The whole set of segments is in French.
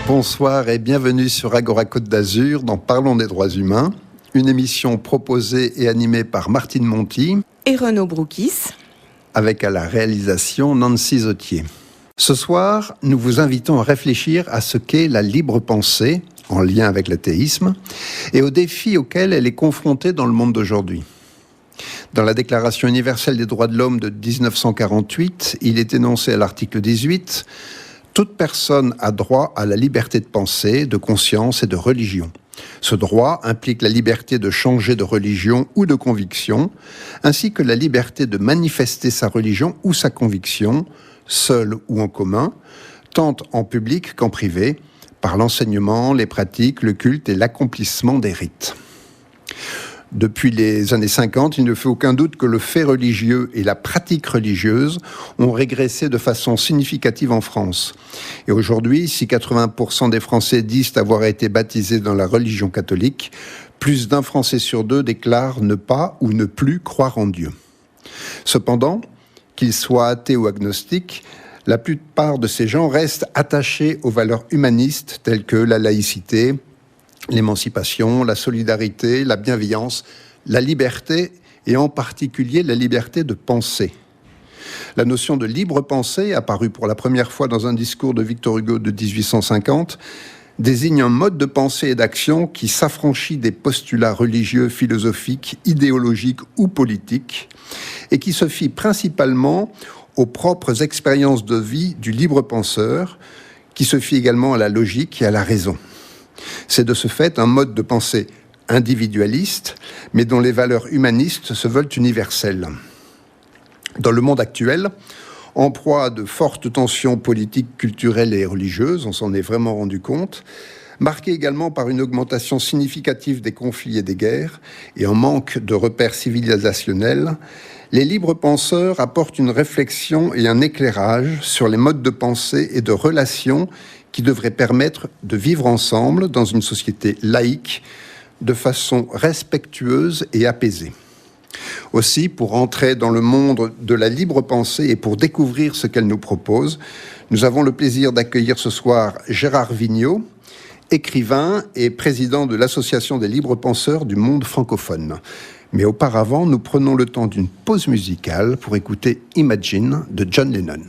Bonsoir et bienvenue sur Agora Côte d'Azur dans Parlons des droits humains, une émission proposée et animée par Martine Monti et Renaud Broukis, avec à la réalisation Nancy Zottier. Ce soir, nous vous invitons à réfléchir à ce qu'est la libre pensée, en lien avec l'athéisme, et aux défis auxquels elle est confrontée dans le monde d'aujourd'hui. Dans la Déclaration universelle des droits de l'homme de 1948, il est énoncé à l'article 18 « Toute personne a droit à la liberté de pensée, de conscience et de religion. Ce droit implique la liberté de changer de religion ou de conviction, ainsi que la liberté de manifester sa religion ou sa conviction, seule ou en commun, tant en public qu'en privé, par l'enseignement, les pratiques, le culte et l'accomplissement des rites. » Depuis les années 50, il ne fait aucun doute que le fait religieux et la pratique religieuse ont régressé de façon significative en France. Et aujourd'hui, si 80% des Français disent avoir été baptisés dans la religion catholique, plus d'un Français sur deux déclare ne pas ou ne plus croire en Dieu. Cependant, qu'ils soient athées ou agnostiques, la plupart de ces gens restent attachés aux valeurs humanistes telles que la laïcité, l'émancipation, la solidarité, la bienveillance, la liberté et en particulier la liberté de penser. La notion de libre pensée, apparue pour la première fois dans un discours de Victor Hugo de 1850, désigne un mode de pensée et d'action qui s'affranchit des postulats religieux, philosophiques, idéologiques ou politiques et qui se fie principalement aux propres expériences de vie du libre penseur, qui se fie également à la logique et à la raison. C'est de ce fait un mode de pensée individualiste, mais dont les valeurs humanistes se veulent universelles. Dans le monde actuel, en proie à de fortes tensions politiques, culturelles et religieuses, on s'en est vraiment rendu compte, marqué également par une augmentation significative des conflits et des guerres, et un manque de repères civilisationnels, les libres penseurs apportent une réflexion et un éclairage sur les modes de pensée et de relations qui devraient permettre de vivre ensemble dans une société laïque de façon respectueuse et apaisée. Aussi, pour entrer dans le monde de la libre pensée et pour découvrir ce qu'elle nous propose, nous avons le plaisir d'accueillir ce soir Gérard Vigneault, écrivain et président de l'Association des libres penseurs du monde francophone. Mais auparavant, nous prenons le temps d'une pause musicale pour écouter Imagine de John Lennon.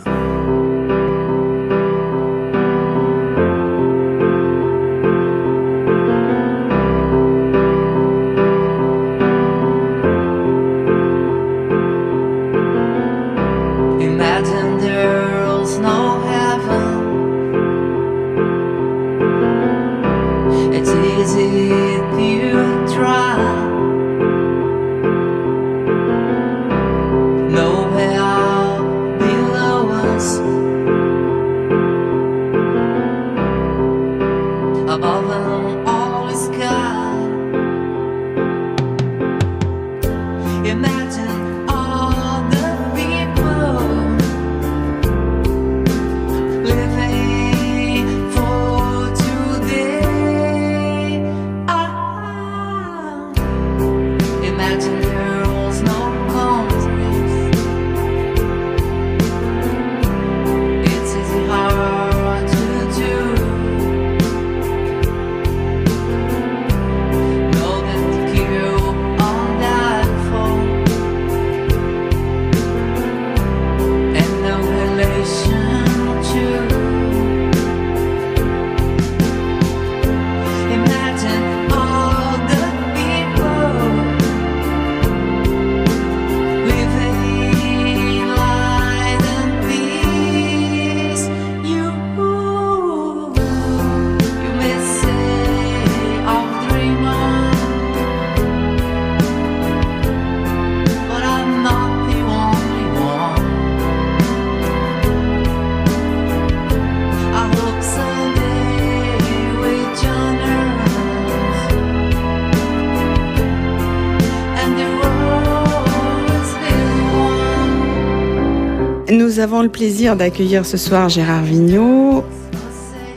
Nous avons le plaisir d'accueillir ce soir Gérard Vigneault.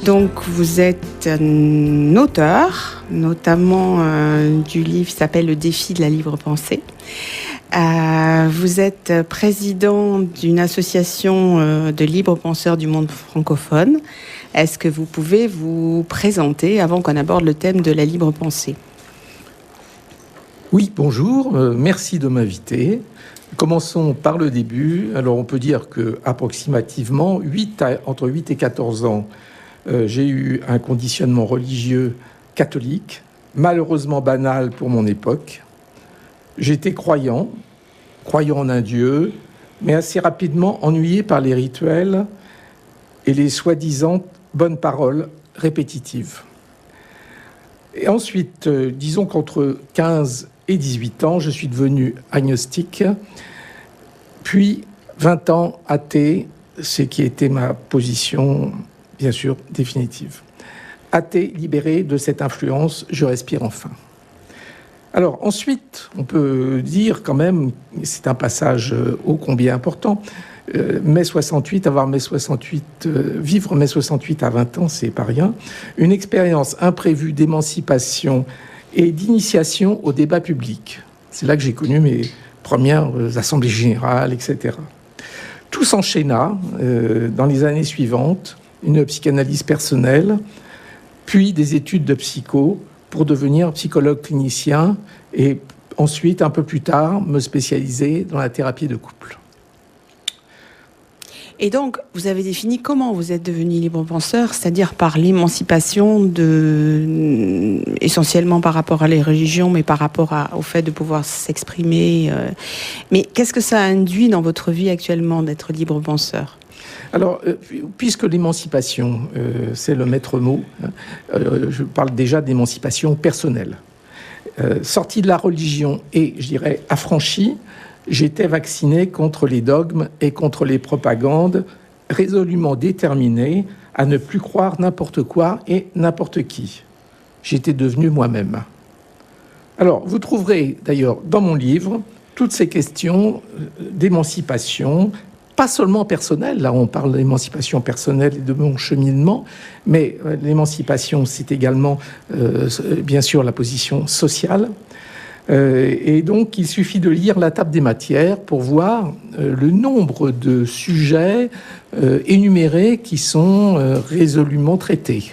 Donc, vous êtes un auteur, notamment du livre qui s'appelle « Le défi de la libre pensée ». Vous êtes président d'une association de libres penseurs du monde francophone. Est-ce que vous pouvez vous présenter avant qu'on aborde le thème de la libre pensée ? Oui, bonjour, merci de m'inviter. Commençons par le début. Alors on peut dire que approximativement entre 8 et 14 ans, j'ai eu un conditionnement religieux catholique, malheureusement banal pour mon époque. J'étais croyant en un Dieu, mais assez rapidement ennuyé par les rituels et les soi-disant bonnes paroles répétitives. Et ensuite, disons qu'entre 15 et 18 ans, je suis devenu agnostique, puis 20 ans athée, ce qui était ma position, bien sûr, définitive. Athée, libéré de cette influence, je respire enfin. Alors ensuite, on peut dire quand même, c'est un passage ô combien important, mai 68, vivre mai 68 à 20 ans, c'est pas rien. Une expérience imprévue d'émancipation et d'initiation au débat public. C'est là que j'ai connu mes premières assemblées générales, etc. Tout s'enchaîna dans les années suivantes, une psychanalyse personnelle, puis des études de psycho pour devenir psychologue clinicien et ensuite, un peu plus tard, me spécialiser dans la thérapie de couple. Et donc, vous avez défini comment vous êtes devenu libre penseur, c'est-à-dire par l'émancipation essentiellement par rapport à les religions, mais par rapport au fait de pouvoir s'exprimer. Mais qu'est-ce que ça induit dans votre vie actuellement d'être libre penseur ? Alors, puisque l'émancipation, c'est le maître mot, je parle déjà d'émancipation personnelle. Sorti de la religion et, je dirais, affranchi, j'étais vacciné contre les dogmes et contre les propagandes, résolument déterminé à ne plus croire n'importe quoi et n'importe qui. J'étais devenu moi-même. Alors, vous trouverez d'ailleurs dans mon livre toutes ces questions d'émancipation, pas seulement personnelle, là on parle d'émancipation personnelle et de mon cheminement, mais l'émancipation c'est également bien sûr la position sociale. Et donc, il suffit de lire la table des matières pour voir le nombre de sujets énumérés qui sont résolument traités.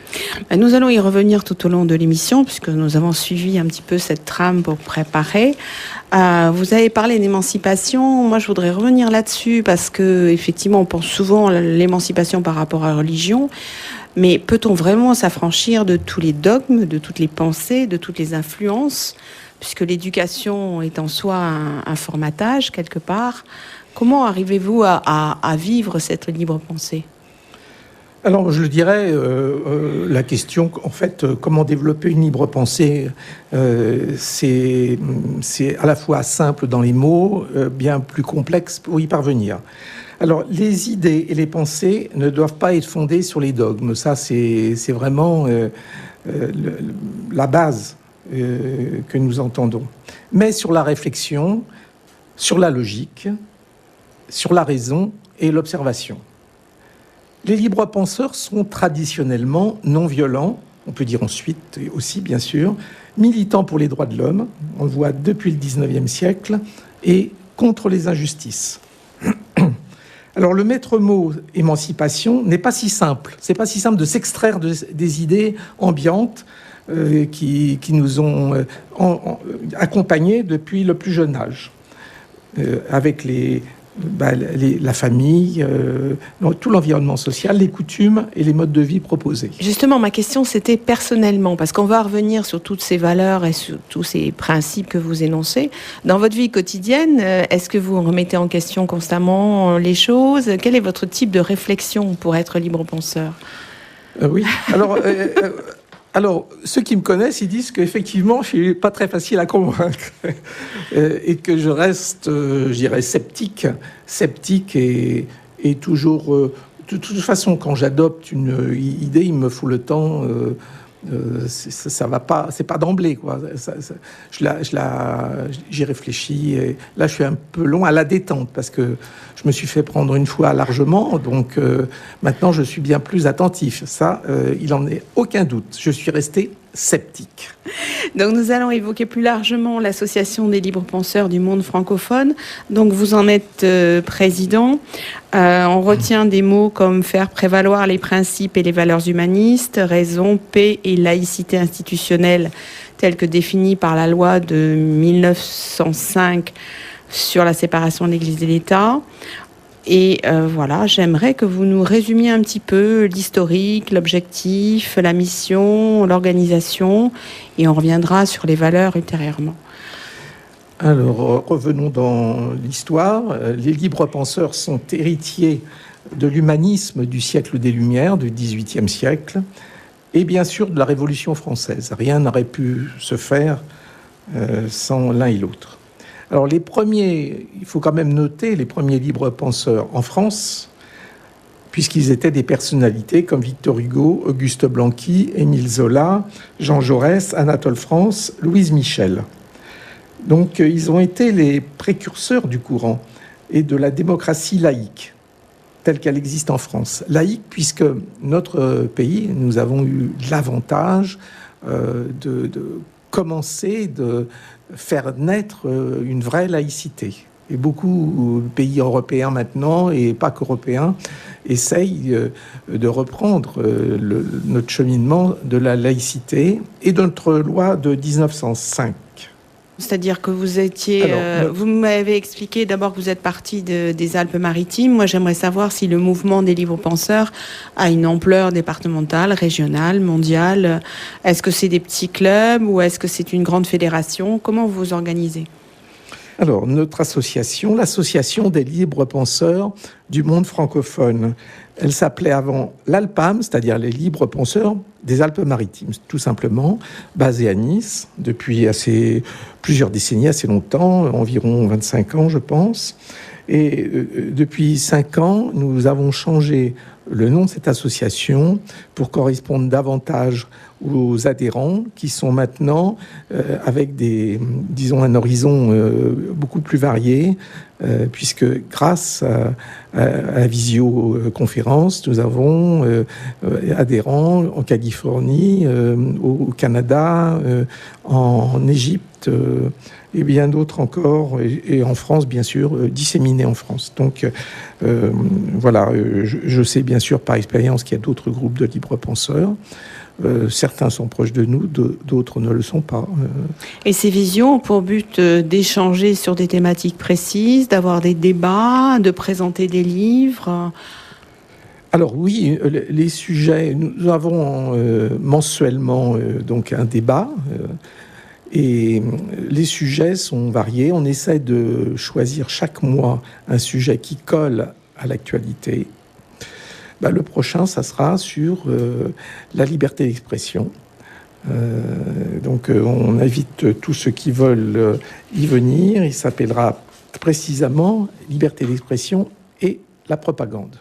Nous allons y revenir tout au long de l'émission, puisque nous avons suivi un petit peu cette trame pour préparer. Vous avez parlé d'émancipation. Moi, je voudrais revenir là-dessus, parce que effectivement, on pense souvent à l'émancipation par rapport à la religion. Mais peut-on vraiment s'affranchir de tous les dogmes, de toutes les pensées, de toutes les influences ? Puisque l'éducation est en soi un formatage, quelque part. Comment arrivez-vous à vivre cette libre pensée ? Alors, je dirais, la question, en fait, comment développer une libre pensée, c'est à la fois simple dans les mots, bien plus complexe pour y parvenir. Alors, les idées et les pensées ne doivent pas être fondées sur les dogmes. Ça, c'est vraiment la base que nous entendons, mais sur la réflexion, sur la logique, sur la raison et l'observation. Les libres penseurs sont traditionnellement non violents, on peut dire ensuite et aussi bien sûr, militants pour les droits de l'homme, on le voit depuis le 19e siècle, et contre les injustices. Alors le maître mot émancipation n'est pas si simple, c'est pas si simple de s'extraire des idées ambiantes qui nous ont accompagnés depuis le plus jeune âge, avec la famille, tout l'environnement social, les coutumes et les modes de vie proposés. Justement, ma question, c'était personnellement, parce qu'on va revenir sur toutes ces valeurs et sur tous ces principes que vous énoncez. Dans votre vie quotidienne, est-ce que vous remettez en question constamment les choses ? Quel est votre type de réflexion pour être libre penseur ? Oui, alors, ceux qui me connaissent, ils disent qu'effectivement, je suis pas très facile à convaincre et que je reste, je dirais, sceptique et toujours... de toute façon, quand j'adopte une idée, il me faut le temps. Ça va pas, c'est pas d'emblée, quoi. J'y réfléchis. Et là, je suis un peu long à la détente parce que je me suis fait prendre une fois largement. Donc, maintenant, je suis bien plus attentif. Ça, il en est aucun doute. Je suis resté sceptique. Donc nous allons évoquer plus largement l'association des libres penseurs du monde francophone. Donc vous en êtes président. On retient des mots comme faire prévaloir les principes et les valeurs humanistes, raison, paix et laïcité institutionnelle telles que définies par la loi de 1905 sur la séparation de l'Église et l'État. Et voilà, j'aimerais que vous nous résumiez un petit peu l'historique, l'objectif, la mission, l'organisation, et on reviendra sur les valeurs ultérieurement. Alors, revenons dans l'histoire. Les libres penseurs sont héritiers de l'humanisme du siècle des Lumières, du XVIIIe siècle, et bien sûr de la Révolution française. Rien n'aurait pu se faire sans l'un et l'autre. Alors les premiers, il faut quand même noter, les premiers libres penseurs en France, puisqu'ils étaient des personnalités comme Victor Hugo, Auguste Blanqui, Émile Zola, Jean Jaurès, Anatole France, Louise Michel. Donc ils ont été les précurseurs du courant et de la démocratie laïque, telle qu'elle existe en France. Laïque puisque notre pays, nous avons eu l'avantage de commencer de faire naître une vraie laïcité. Et beaucoup de pays européens maintenant, et pas qu'européens, essayent de reprendre notre cheminement de la laïcité et de notre loi de 1905. C'est-à-dire que vous étiez... vous m'avez expliqué d'abord que vous êtes parti des Alpes-Maritimes. Moi, j'aimerais savoir si le mouvement des libres penseurs a une ampleur départementale, régionale, mondiale. Est-ce que c'est des petits clubs ou est-ce que c'est une grande fédération? Comment vous vous organisez? Alors, notre association, l'Association des libres penseurs du monde francophone, elle s'appelait avant l'ALPAM, c'est-à-dire les libres penseurs des Alpes-Maritimes, tout simplement, basée à Nice depuis plusieurs décennies, assez longtemps, environ 25 ans, je pense. Et depuis 5 ans, nous avons changé le nom de cette association pour correspondre davantage aux adhérents qui sont maintenant avec un horizon beaucoup plus varié, puisque grâce à la visioconférence, nous avons adhérents en Californie, au Canada, en Égypte, et bien d'autres encore, et en France, bien sûr, disséminés en France. Donc, voilà, je sais bien sûr par expérience qu'il y a d'autres groupes de libres penseurs. Certains sont proches de nous, d'autres ne le sont pas. Et ces visions ont pour but d'échanger sur des thématiques précises, d'avoir des débats, de présenter des livres? Alors oui, les sujets, nous avons mensuellement donc un débat, et les sujets sont variés. On essaie de choisir chaque mois un sujet qui colle à l'actualité. Le prochain, ça sera sur la liberté d'expression. Donc on invite tous ceux qui veulent y venir. Il s'appellera précisément liberté d'expression et la propagande.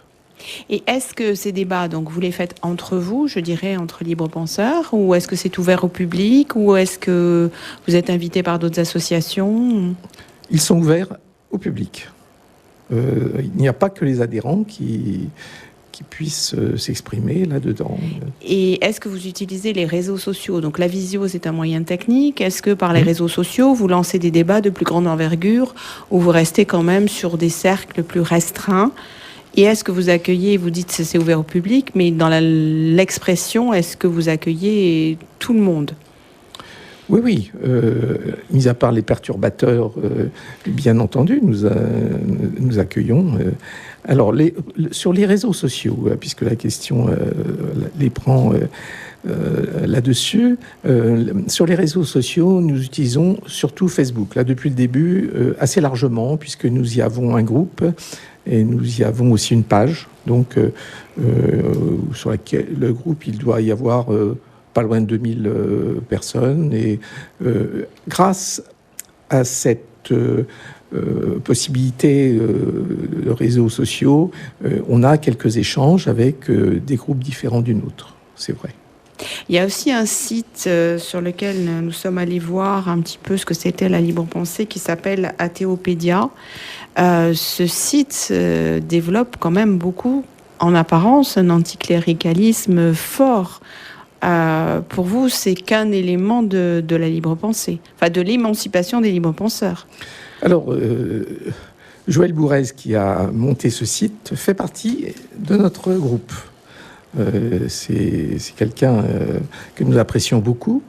Et est-ce que ces débats, donc vous les faites entre vous, je dirais entre libres penseurs, ou est-ce que c'est ouvert au public, ou est-ce que vous êtes invité par d'autres associations? Ils sont ouverts au public. Il n'y a pas que les adhérents qui puissent s'exprimer là-dedans. Et est-ce que vous utilisez les réseaux sociaux? Donc la visio, c'est un moyen technique. Est-ce que par les réseaux sociaux, vous lancez des débats de plus grande envergure, ou vous restez quand même sur des cercles plus restreints? Et est-ce que vous accueillez, vous dites que c'est ouvert au public, mais dans l'expression, est-ce que vous accueillez tout le monde? Oui. Mis à part les perturbateurs, bien entendu, nous accueillons. Alors, sur les réseaux sociaux, puisque la question les prend là-dessus, sur les réseaux sociaux, nous utilisons surtout Facebook. Là, depuis le début, assez largement, puisque nous y avons un groupe et nous y avons aussi une page. Donc, sur laquelle le groupe, il doit y avoir pas loin de 2000 personnes. Et grâce à cette possibilité de réseaux sociaux, on a quelques échanges avec des groupes différents du nôtre, c'est vrai. Il y a aussi un site sur lequel nous sommes allés voir un petit peu ce que c'était la libre pensée qui s'appelle Athéopédia. Ce site développe quand même beaucoup, en apparence, un anticléricalisme fort. pour vous, c'est qu'un élément de la libre pensée, enfin de l'émancipation des libres penseurs. Alors, Joël Bourrez, qui a monté ce site, fait partie de notre groupe. C'est quelqu'un que nous apprécions beaucoup.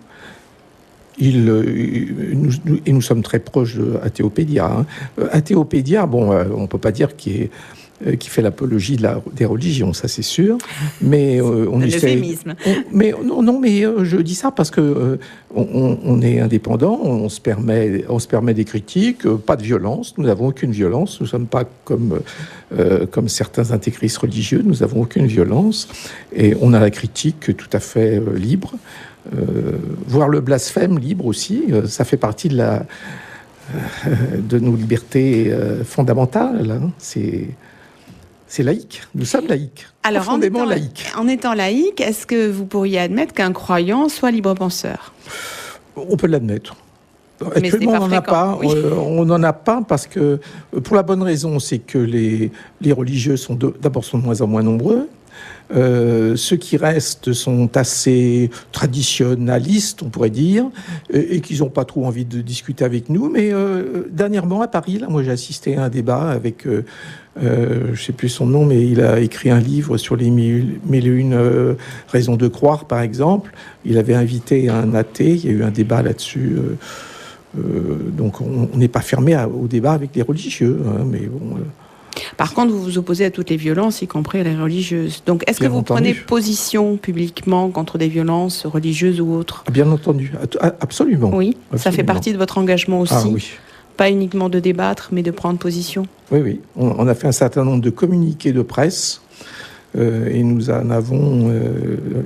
Et nous sommes très proches de Athéopédia. Hein. Athéopédia, bon, on ne peut pas dire qui fait l'apologie des religions, ça c'est sûr. Mais on essaie. Mais je dis ça parce que on est indépendant, on se permet des critiques, pas de violence. Nous n'avons aucune violence. Nous ne sommes pas comme certains intégristes religieux. Nous n'avons aucune violence et on a la critique tout à fait libre. Voire le blasphème libre aussi, ça fait partie de nos libertés fondamentales. Hein. C'est laïque. Nous sommes laïques. Alors, profondément laïques. En étant laïque, est-ce que vous pourriez admettre qu'un croyant soit libre penseur ? On peut l'admettre. Mais actuellement, on n'en a pas. Oui. On n'en a pas parce que, pour la bonne raison, c'est que les religieux sont d'abord de moins en moins nombreux. Ceux qui restent sont assez traditionnalistes, on pourrait dire, et qu'ils n'ont pas trop envie de discuter avec nous. Mais dernièrement, à Paris, là, moi j'ai assisté à un débat avec, je ne sais plus son nom, mais il a écrit un livre sur les 1001 raisons de croire, par exemple. Il avait invité un athée, il y a eu un débat là-dessus. Donc on n'est pas fermé au débat avec les religieux, hein, mais bon... Par contre, vous vous opposez à toutes les violences, y compris à les religieuses. Donc, est-ce que vous prenez position publiquement contre des violences religieuses ou autres ? Bien entendu, absolument. Oui, absolument. Ça fait partie de votre engagement aussi. Ah, oui. Pas uniquement de débattre, mais de prendre position. Oui. On a fait un certain nombre de communiqués de presse et nous en avons...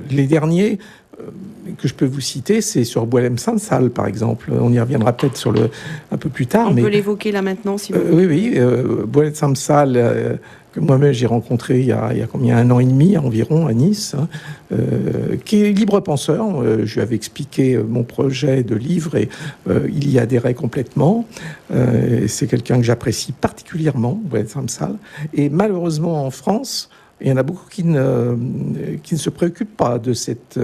les derniers que je peux vous citer, c'est sur Boualem Sansal, par exemple. On y reviendra peut-être un peu plus tard. On peut l'évoquer là maintenant, si vous voulez. Oui. Boualem Sansal, que moi-même j'ai rencontré il y a un an et demi environ à Nice, qui est libre penseur. Je lui avais expliqué mon projet de livre et il y adhérait complètement. C'est quelqu'un que j'apprécie particulièrement, Boualem Sansal. Et malheureusement, en France, il y en a beaucoup qui ne se préoccupent pas de cet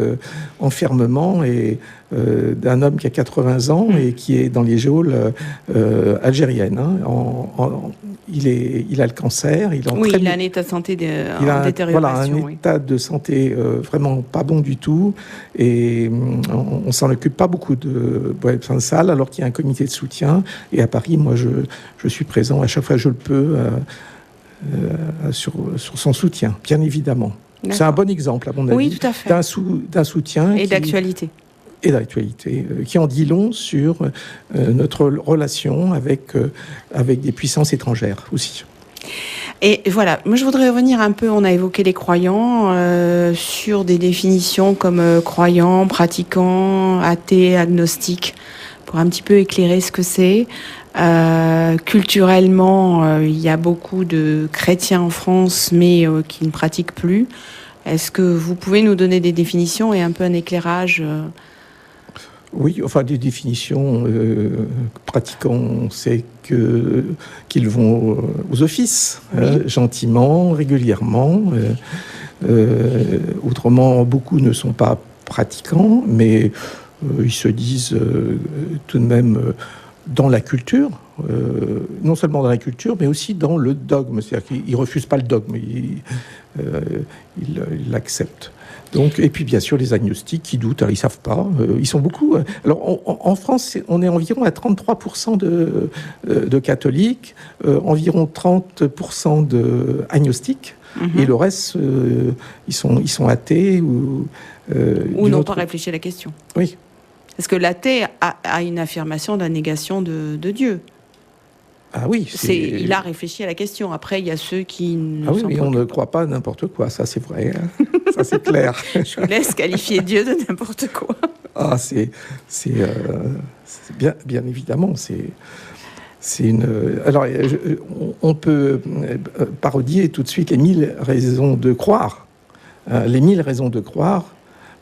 enfermement et d'un homme qui a 80 ans et qui est dans les geôles algériennes. Hein. Il a le cancer. Il a un état de santé en détérioration. Voilà, un état de santé vraiment pas bon du tout. Et on s'en occupe pas beaucoup de Boualem Sansal, alors qu'il y a un comité de soutien. Et à Paris, moi, je suis présent à chaque fois que je le peux. Sur son soutien, bien évidemment. D'accord. C'est un bon exemple, à mon avis, oui, tout à fait. d'un soutien et d'actualité. Et d'actualité, qui en dit long sur notre relation avec des puissances étrangères aussi. Et voilà, moi je voudrais revenir un peu, on a évoqué les croyants, sur des définitions comme croyants, pratiquants, athées, agnostiques, pour un petit peu éclairer ce que c'est. Culturellement, il y a beaucoup de chrétiens en France, mais qui ne pratiquent plus. Est-ce que vous pouvez nous donner des définitions et un peu un éclairage Oui, enfin des définitions. Pratiquants, on sait qu'ils vont aux offices, gentiment, régulièrement. Autrement, beaucoup ne sont pas pratiquants, mais ils se disent tout de même... dans la culture, non seulement dans la culture, mais aussi dans le dogme. C'est-à-dire qu'ils ne refusent pas le dogme, ils l'acceptent. Donc, et puis, bien sûr, les agnostiques qui doutent, alors, ils ne savent pas. Ils sont beaucoup. Alors, en France, on est environ à 33% de catholiques, environ 30% d'agnostiques, et le reste, ils sont athées ou n'ont pas réfléchi à la question. Oui. Parce que l'athée a une affirmation de la négation de Dieu. Ah oui. Il a réfléchi à la question. Après, il y a ceux qui ne sont mais on ne croit pas n'importe quoi, ça c'est vrai. Hein. Ça c'est clair. Je vous laisse qualifier Dieu de n'importe quoi. Ah, c'est bien évidemment, c'est une... Alors, on peut parodier tout de suite les 1000 raisons de croire. Les 1000 raisons de croire,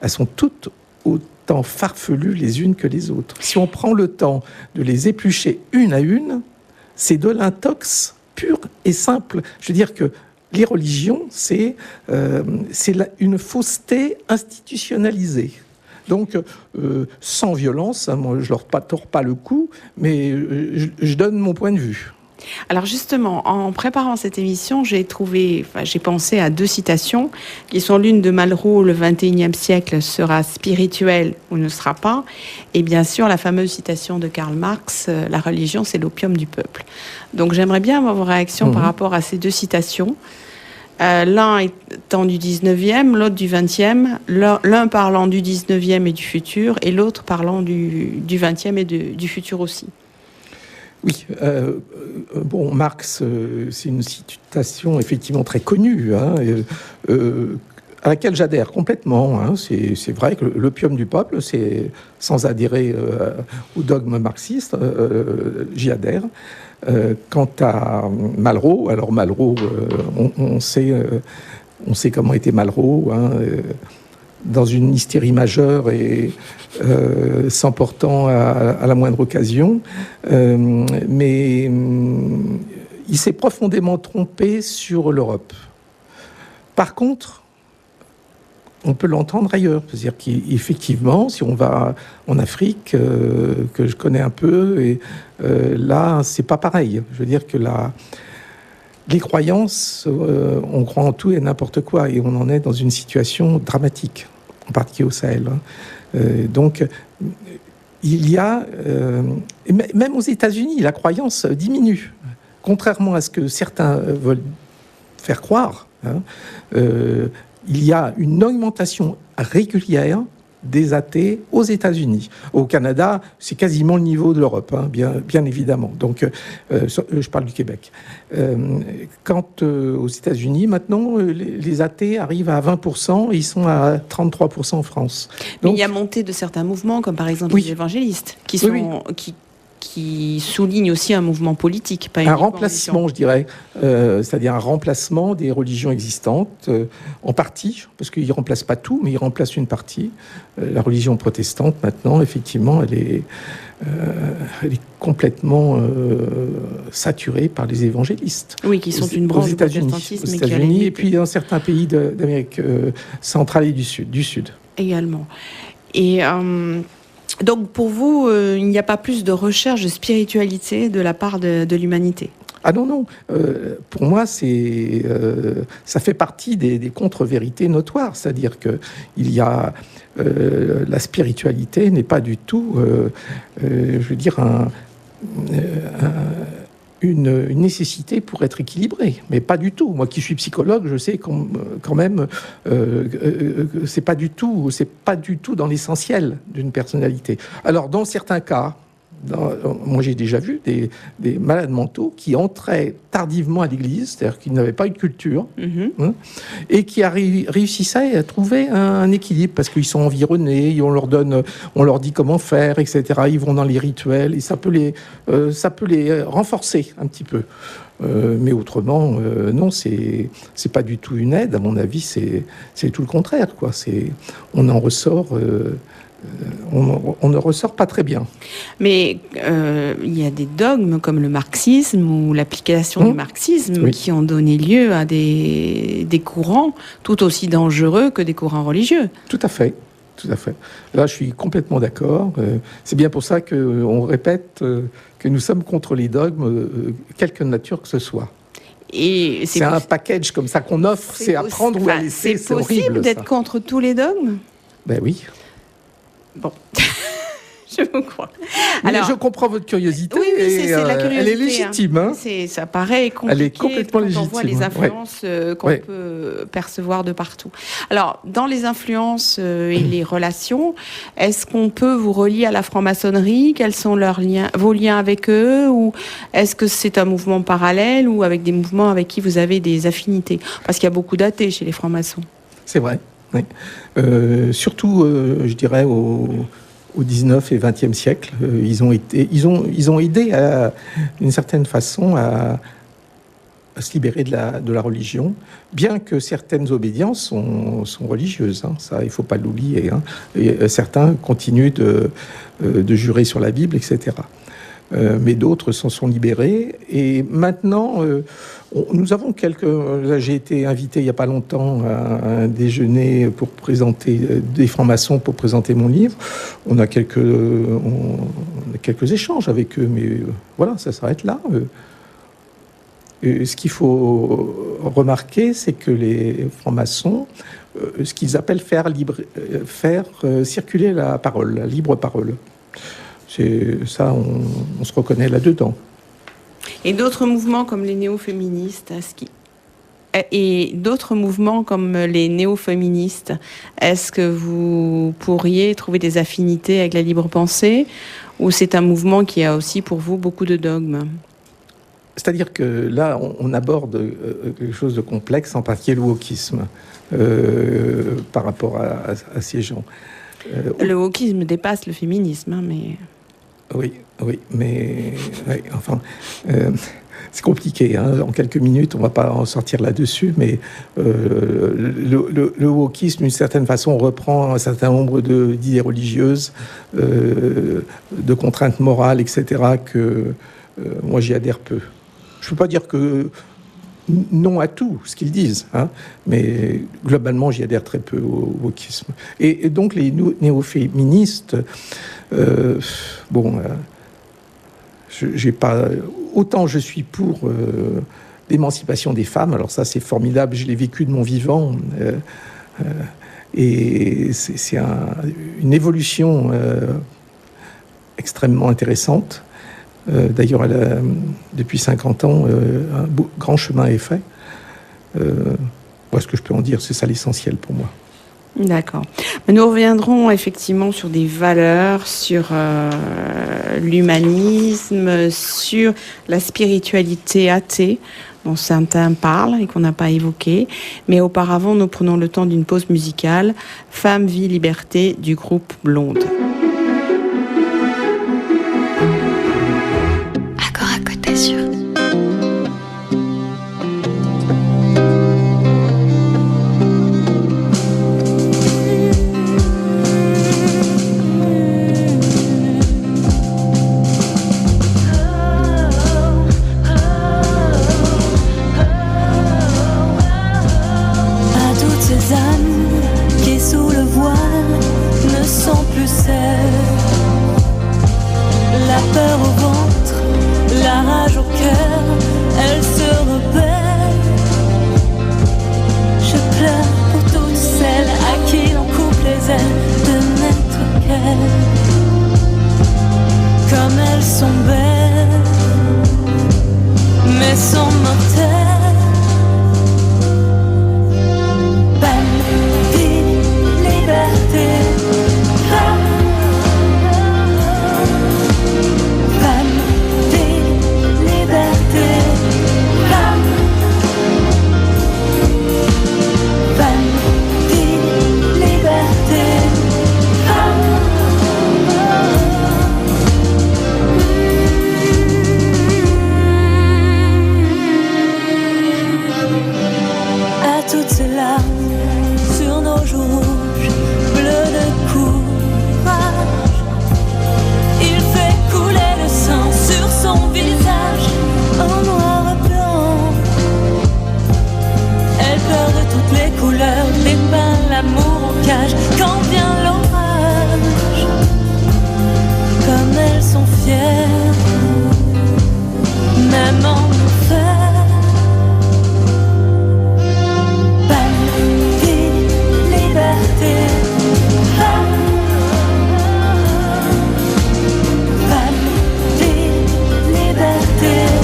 elles sont toutes autant farfelues les unes que les autres. Si on prend le temps de les éplucher une à une, c'est de l'intox pur et simple. Je veux dire que les religions, c'est une fausseté institutionnalisée. Donc, sans violence, hein, moi je leur tords pas le cou, mais je donne mon point de vue. Alors justement, en préparant cette émission, j'ai pensé à 2 citations qui sont l'une de Malraux, le XXIe siècle sera spirituel ou ne sera pas, et bien sûr la fameuse citation de Karl Marx, la religion c'est l'opium du peuple. Donc j'aimerais bien avoir vos réactions par rapport à ces 2 citations. L'un étant du 19e, l'autre du 20e, l'un parlant du 19e et du futur, et l'autre parlant du 20e et du futur aussi. Oui, bon, Marx, c'est une citation effectivement très connue, hein, à laquelle j'adhère complètement. Hein. C'est vrai que l'opium du peuple, c'est sans adhérer au dogme marxiste, j'y adhère. Quant à Malraux, alors Malraux, on sait comment était Malraux, hein, dans une hystérie majeure et s'emportant à la moindre occasion. Mais il s'est profondément trompé sur l'Europe. Par contre, on peut l'entendre ailleurs. C'est-à-dire qu'effectivement, si on va en Afrique, que je connais un peu, et là, c'est pas pareil. Je veux dire que les croyances, on croit en tout et n'importe quoi, et on en est dans une situation dramatique, en particulier au Sahel. Donc, il y a, même aux États-Unis, la croyance diminue, contrairement à ce que certains veulent faire croire. Hein, il y a une augmentation régulière des athées aux États-Unis. Au Canada, c'est quasiment le niveau de l'Europe, hein, bien évidemment. Donc, je parle du Québec. Quant aux États-Unis, maintenant, les athées arrivent à 20%, et ils sont à 33% en France. Donc, mais il y a montée de certains mouvements, comme par exemple les évangélistes, qui souligne aussi un mouvement politique, pas un remplacement, je dirais, c'est-à-dire un remplacement des religions existantes, en partie, parce qu'ils ne remplacent pas tout, mais ils remplacent une partie. La religion protestante, maintenant, effectivement, elle est complètement saturée par les évangélistes. Oui, qui sont une branche du protestantisme. Aux États-Unis, et puis dans certains pays d'Amérique centrale et du Sud. Également. Et... donc pour vous, il n'y a pas plus de recherche de spiritualité de la part de l'humanité? Ah non. Pour moi, ça fait partie des contre-vérités notoires. C'est-à-dire qu'il y a... la spiritualité n'est pas du tout, je veux dire, une nécessité pour être équilibré, mais pas du tout. Moi qui suis psychologue, je sais quand même c'est pas du tout dans l'essentiel d'une personnalité. Alors dans certains cas, moi j'ai déjà vu des malades mentaux qui entraient tardivement à l'église, c'est-à-dire qu'ils n'avaient pas eu de culture, et qui réussissaient à trouver un équilibre, parce qu'ils sont environnés, on leur dit comment faire, etc. Ils vont dans les rituels, et ça peut les renforcer un petit peu. Mais autrement, non, c'est pas du tout une aide. À mon avis, c'est tout le contraire, quoi. On en ressort... on ne ressort pas très bien. Mais il y a des dogmes comme le marxisme ou l'application du marxisme qui ont donné lieu à des courants tout aussi dangereux que des courants religieux. Tout à fait. Là, je suis complètement d'accord. C'est bien pour ça qu'on répète que nous sommes contre les dogmes, quelque nature que ce soit. Et c'est un package comme ça qu'on offre, c'est à prendre ou à laisser. C'est possible d'être contre tous les dogmes ? Ben oui. Bon, je vous crois. Alors, je comprends votre curiosité. Oui, c'est la curiosité. Elle est légitime. Hein. Ça paraît compliqué. Elle est complètement légitime. On voit les influences qu'on peut percevoir de partout. Alors, dans les influences et les relations, est-ce qu'on peut vous relier à la franc-maçonnerie ? Quels sont vos liens avec eux ? Ou est-ce que c'est un mouvement parallèle ou avec des mouvements avec qui vous avez des affinités ? Parce qu'il y a beaucoup d'athées chez les francs-maçons. C'est vrai. Oui. Surtout, je dirais, au 19 et 20e siècle, ils ont aidé d'une certaine façon à se libérer de la religion, bien que certaines obédiences sont religieuses. Hein, ça, il ne faut pas l'oublier. Hein, et certains continuent de jurer sur la Bible, etc. mais d'autres s'en sont libérés. Et maintenant, nous avons là, j'ai été invité il n'y a pas longtemps à un déjeuner pour présenter des francs-maçons pour présenter mon livre. On a quelques échanges avec eux, mais voilà, ça s'arrête là. Ce qu'il faut remarquer, c'est que les francs-maçons, ce qu'ils appellent faire circuler la parole, la libre parole. C'est ça, on se reconnaît là-dedans. Et d'autres mouvements comme les néo-féministes, est-ce que vous pourriez trouver des affinités avec la libre pensée, ou c'est un mouvement qui a aussi pour vous beaucoup de dogmes? C'est-à-dire que là, on aborde quelque chose de complexe, en particulier le wokisme, par rapport à ces gens. Le wokisme dépasse le féminisme, hein, mais... Oui, mais enfin, c'est compliqué. Hein. En quelques minutes, on ne va pas en sortir là-dessus, mais le wokisme, d'une certaine façon, reprend un certain nombre d'idées religieuses, de contraintes morales, etc., que moi, j'y adhère peu. Je ne peux pas dire que non à tout ce qu'ils disent, hein, mais globalement, j'y adhère très peu au wokisme. Et donc, les néo-féministes, j'ai pas autant je suis pour l'émancipation des femmes. Alors ça, c'est formidable. Je l'ai vécu de mon vivant, et c'est une évolution extrêmement intéressante. D'ailleurs, depuis 50 ans, un grand chemin est fait. Voilà ce que je peux en dire. C'est ça l'essentiel pour moi. D'accord. Nous reviendrons effectivement sur des valeurs, sur l'humanisme, sur la spiritualité athée dont certains parlent et qu'on n'a pas évoqué. Mais auparavant, nous prenons le temps d'une pause musicale. Femme, vie, liberté du groupe Blonde. Sur liberté.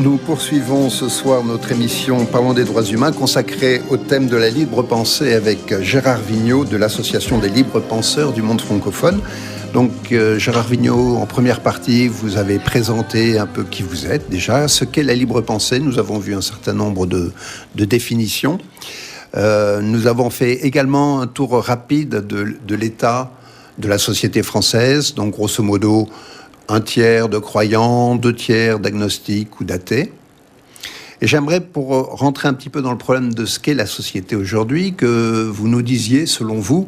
Nous poursuivons ce soir notre émission Parlons des droits humains consacrée au thème de la libre pensée avec Gérard Vigneault de l'Association des libres penseurs du monde francophone. Donc Gérard Vigneault, en première partie, vous avez présenté un peu qui vous êtes déjà, ce qu'est la libre pensée. Nous avons vu un certain nombre de définitions. Nous avons fait également un tour rapide de l'état de la société française, donc grosso modo 1/3 de croyants, 2/3 d'agnostiques ou d'athées. Et j'aimerais, pour rentrer un petit peu dans le problème de ce qu'est la société aujourd'hui, que vous nous disiez, selon vous,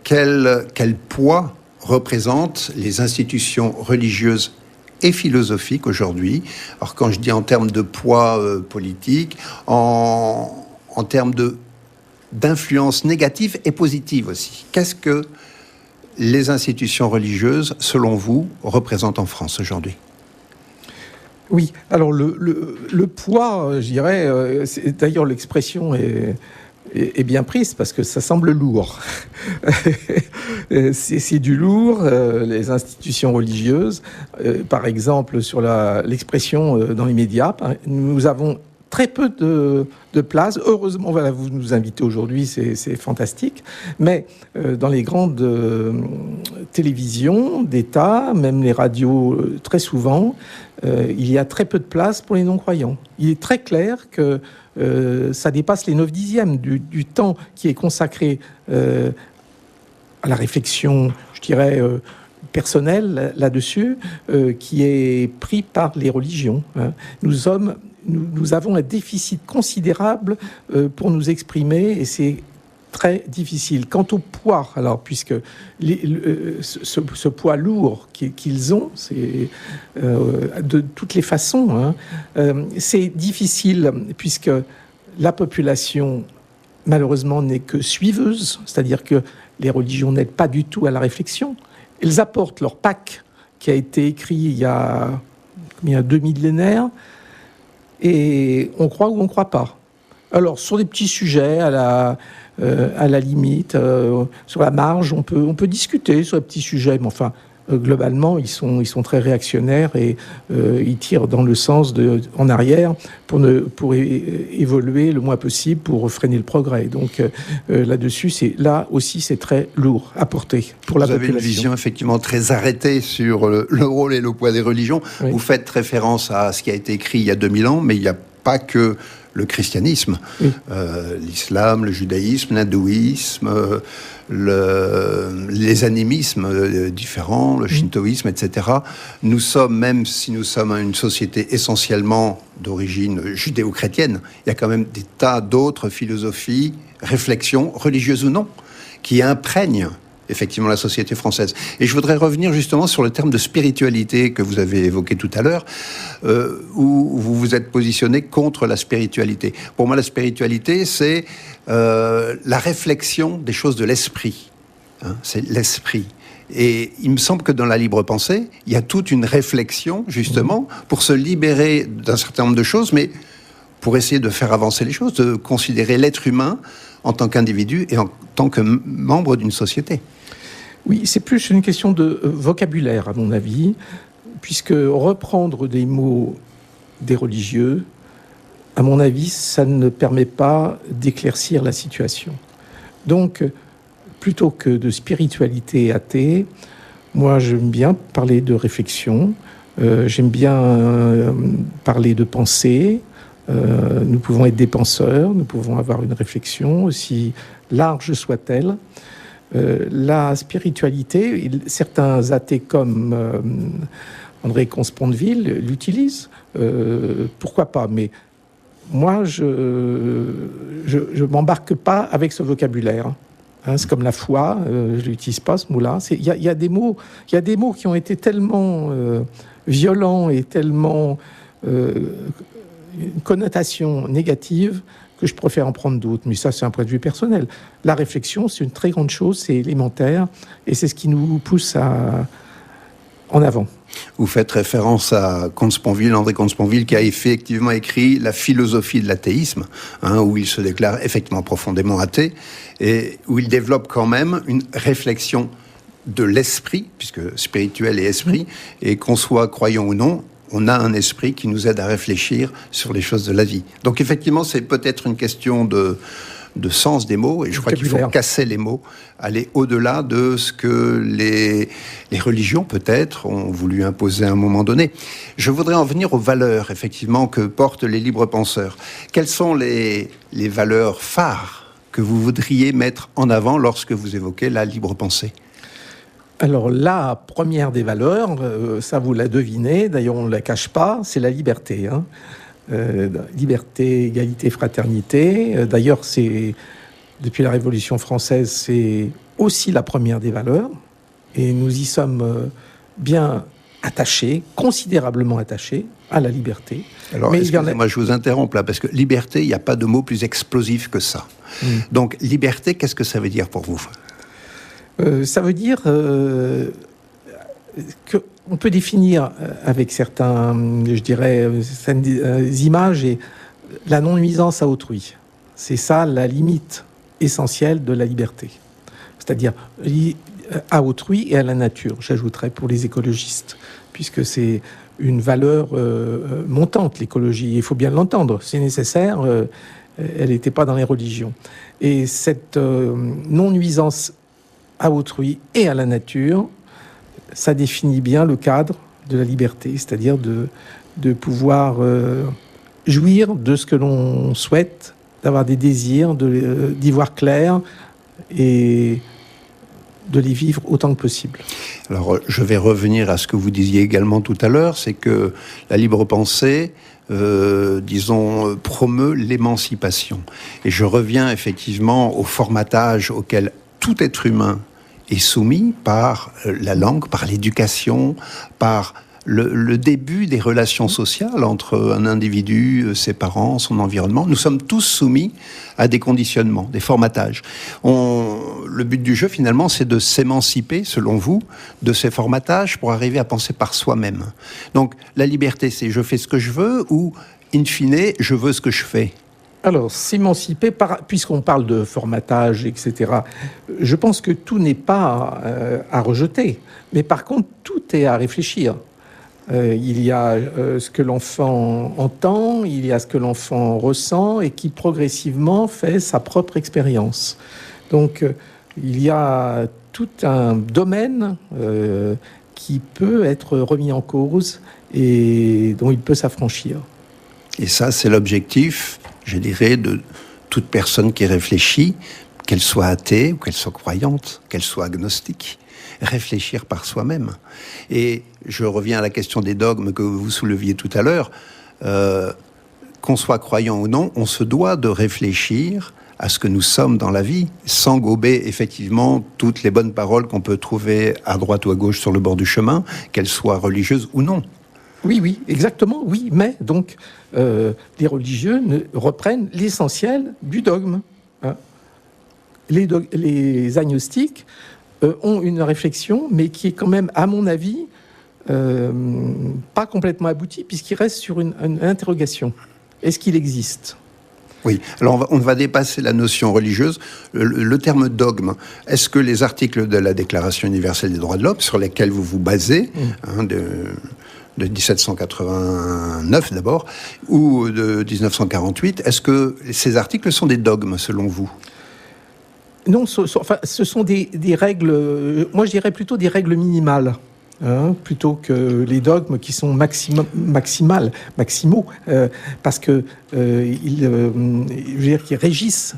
quel poids représentent les institutions religieuses et philosophiques aujourd'hui. Alors quand je dis en termes de poids politique, en termes d'influence négative et positive aussi. Qu'est-ce que les institutions religieuses, selon vous, représentent en France aujourd'hui ? Oui, alors le poids, je dirais, d'ailleurs l'expression est bien prise parce que ça semble lourd. c'est du lourd, les institutions religieuses. Par exemple, sur l'expression dans les médias, nous avons très peu de place. Heureusement, voilà, vous nous invitez aujourd'hui, c'est fantastique. Mais dans les grandes télévisions d'État, même les radios, très souvent, il y a très peu de place pour les non-croyants. Il est très clair que ça dépasse les 9/10 du temps qui est consacré à la réflexion, je dirais, personnelle là-dessus, qui est pris par les religions. Nous avons un déficit considérable pour nous exprimer et c'est très difficile. Quant au poids, alors, puisque ce poids lourd qu'ils ont, c'est de toutes les façons, c'est difficile puisque la population, malheureusement, n'est que suiveuse, c'est-à-dire que les religions n'aident pas du tout à la réflexion. Elles apportent leur Pâques, qui a été écrit il y a 2 millénaires, et on croit ou on ne croit pas. Alors, sur des petits sujets, à la limite, sur la marge, on peut discuter sur les petits sujets, mais enfin, globalement, ils sont très réactionnaires et ils tirent dans le sens en arrière pour évoluer le moins possible, pour freiner le progrès. Donc, là-dessus, là aussi, c'est très lourd à porter pour la population. Vous avez une vision effectivement très arrêtée sur le rôle et le poids des religions. Oui. Vous faites référence à ce qui a été écrit il y a 2000 ans, mais il n'y a pas que le christianisme, oui. L'islam, le judaïsme, l'hindouisme, les animismes différents, le shintoïsme, etc. Nous sommes, même si nous sommes une société essentiellement d'origine judéo-chrétienne, il y a quand même des tas d'autres philosophies, réflexions, religieuses ou non, qui imprègnent effectivement la société française. Et je voudrais revenir justement sur le terme de spiritualité que vous avez évoqué tout à l'heure, où vous vous êtes positionné contre la spiritualité. Pour moi, la spiritualité, c'est la réflexion des choses de l'esprit. C'est l'esprit. Et il me semble que dans la libre pensée, il y a toute une réflexion, justement, pour se libérer d'un certain nombre de choses, mais pour essayer de faire avancer les choses, de considérer l'être humain en tant qu'individu et en tant que membre d'une société. Oui, c'est plus une question de vocabulaire, à mon avis, puisque reprendre des mots des religieux, à mon avis, ça ne permet pas d'éclaircir la situation. Donc, plutôt que de spiritualité athée, moi, j'aime bien parler de réflexion, j'aime bien parler de pensée. Nous pouvons être des penseurs, nous pouvons avoir une réflexion, aussi large soit-elle. La spiritualité, certains athées comme André Comte-Sponville l'utilisent, pourquoi pas, mais moi je m'embarque pas avec ce vocabulaire. C'est comme la foi, je n'utilise pas ce mot-là. Il y a des mots qui ont été tellement violents et tellement une connotation négative que je préfère en prendre d'autres, mais ça c'est un point de vue personnel. La réflexion, c'est une très grande chose, c'est élémentaire, et c'est ce qui nous pousse en avant. Vous faites référence à Comte-Sponville, André Comte-Sponville, qui a effectivement écrit La philosophie de l'athéisme, où il se déclare effectivement profondément athée, et où il développe quand même une réflexion de l'esprit, puisque spirituel et esprit, et qu'on soit croyant ou non, on a un esprit qui nous aide à réfléchir sur les choses de la vie. Donc effectivement, c'est peut-être une question de sens des mots, et je crois qu'il faut casser les mots, aller au-delà de ce que les religions, peut-être, ont voulu imposer à un moment donné. Je voudrais en venir aux valeurs, effectivement, que portent les libres penseurs. Quelles sont les valeurs phares que vous voudriez mettre en avant lorsque vous évoquez la libre pensée ? Alors, la première des valeurs, ça vous la devinez, d'ailleurs on ne la cache pas, c'est la liberté. Liberté, égalité, fraternité. D'ailleurs, depuis la Révolution française, c'est aussi la première des valeurs. Et nous y sommes bien attachés, considérablement attachés à la liberté. Alors, excusez-moi, je vous interromps là, parce que liberté, il n'y a pas de mot plus explosif que ça. Donc, liberté, qu'est-ce que ça veut dire pour vous ? Ça veut dire qu'on peut définir avec certaines images et la non-nuisance à autrui. C'est ça la limite essentielle de la liberté. C'est-à-dire à autrui et à la nature, j'ajouterais pour les écologistes, puisque c'est une valeur montante, l'écologie. Il faut bien l'entendre, c'est nécessaire, elle n'était pas dans les religions. Et cette non-nuisance à autrui et à la nature, ça définit bien le cadre de la liberté, c'est-à-dire de pouvoir jouir de ce que l'on souhaite, d'avoir des désirs, d'y voir clair et de les vivre autant que possible. Alors, je vais revenir à ce que vous disiez également tout à l'heure, c'est que la libre pensée, promeut l'émancipation. Et je reviens effectivement au formatage auquel tout être humain est soumis par la langue, par l'éducation, par le début des relations sociales entre un individu, ses parents, son environnement. Nous sommes tous soumis à des conditionnements, des formatages. Le but du jeu, finalement, c'est de s'émanciper, selon vous, de ces formatages pour arriver à penser par soi-même. Donc, la liberté, c'est je fais ce que je veux ou, in fine, je veux ce que je fais. Alors, s'émanciper, puisqu'on parle de formatage, etc., je pense que tout n'est pas à rejeter. Mais par contre, tout est à réfléchir. Il y a ce que l'enfant entend, il y a ce que l'enfant ressent et qui progressivement fait sa propre expérience. Donc, il y a tout un domaine qui peut être remis en cause et dont il peut s'affranchir. Et ça, c'est l'objectif, je dirais, de toute personne qui réfléchit, qu'elle soit athée ou qu'elle soit croyante, qu'elle soit agnostique. Réfléchir par soi-même. Et je reviens à la question des dogmes que vous souleviez tout à l'heure. Qu'on soit croyant ou non, on se doit de réfléchir à ce que nous sommes dans la vie, sans gober effectivement toutes les bonnes paroles qu'on peut trouver à droite ou à gauche sur le bord du chemin, qu'elles soient religieuses ou non. Oui, exactement, oui, mais donc les religieux reprennent l'essentiel du dogme. Les agnostiques ont une réflexion, mais qui est quand même, à mon avis, pas complètement aboutie, puisqu'il reste sur une interrogation. Est-ce qu'il existe ? Oui, alors on va dépasser la notion religieuse. Le terme dogme, est-ce que les articles de la Déclaration universelle des droits de l'homme, sur lesquels vous vous basez, de 1789 d'abord, ou de 1948, est-ce que ces articles sont des dogmes, selon vous ? Non, ce sont des règles, moi je dirais plutôt des règles minimales, plutôt que les dogmes qui sont maximaux, parce que qui régissent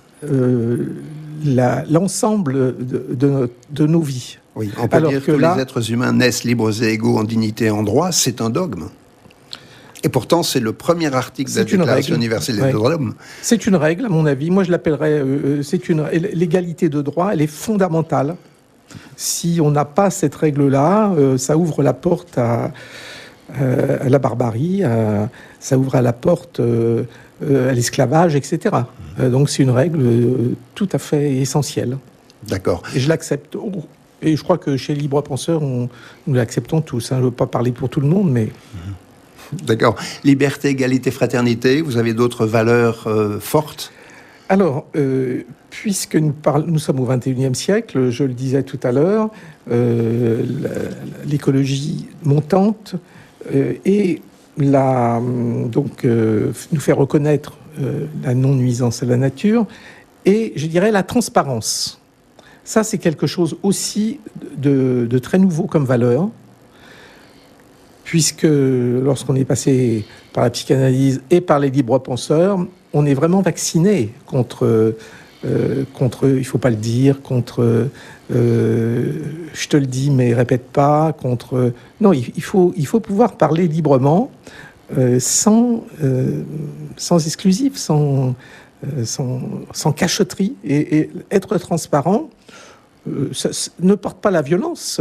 l'ensemble de nos vies. Oui, on peut dire que les êtres humains naissent libres et égaux en dignité et en droit, c'est un dogme. Et pourtant, c'est le premier article de la Déclaration universelle des droits de l'homme. C'est une règle, à mon avis. Moi, je l'appellerais... l'égalité de droit, elle est fondamentale. Si on n'a pas cette règle-là, ça ouvre la porte à la barbarie, ça ouvre la porte à l'esclavage, etc. Donc, c'est une règle tout à fait essentielle. D'accord. Et je l'accepte. Et je crois que chez les libres penseurs, nous l'acceptons tous. Je ne veux pas parler pour tout le monde, mais... D'accord. Liberté, égalité, fraternité, vous avez d'autres valeurs fortes ? Alors, puisque nous sommes au XXIe siècle, je le disais tout à l'heure, l'écologie montante est nous faire reconnaître la non-nuisance à la nature, et je dirais la transparence. Ça, c'est quelque chose aussi de très nouveau comme valeur, puisque lorsqu'on est passé par la psychanalyse et par les libres penseurs, on est vraiment vacciné contre il faut pas le dire, contre je te le dis mais répète pas, contre non, il faut pouvoir parler librement, sans exclusif, sans cachotterie, et être transparent. Ça ne porte pas la violence.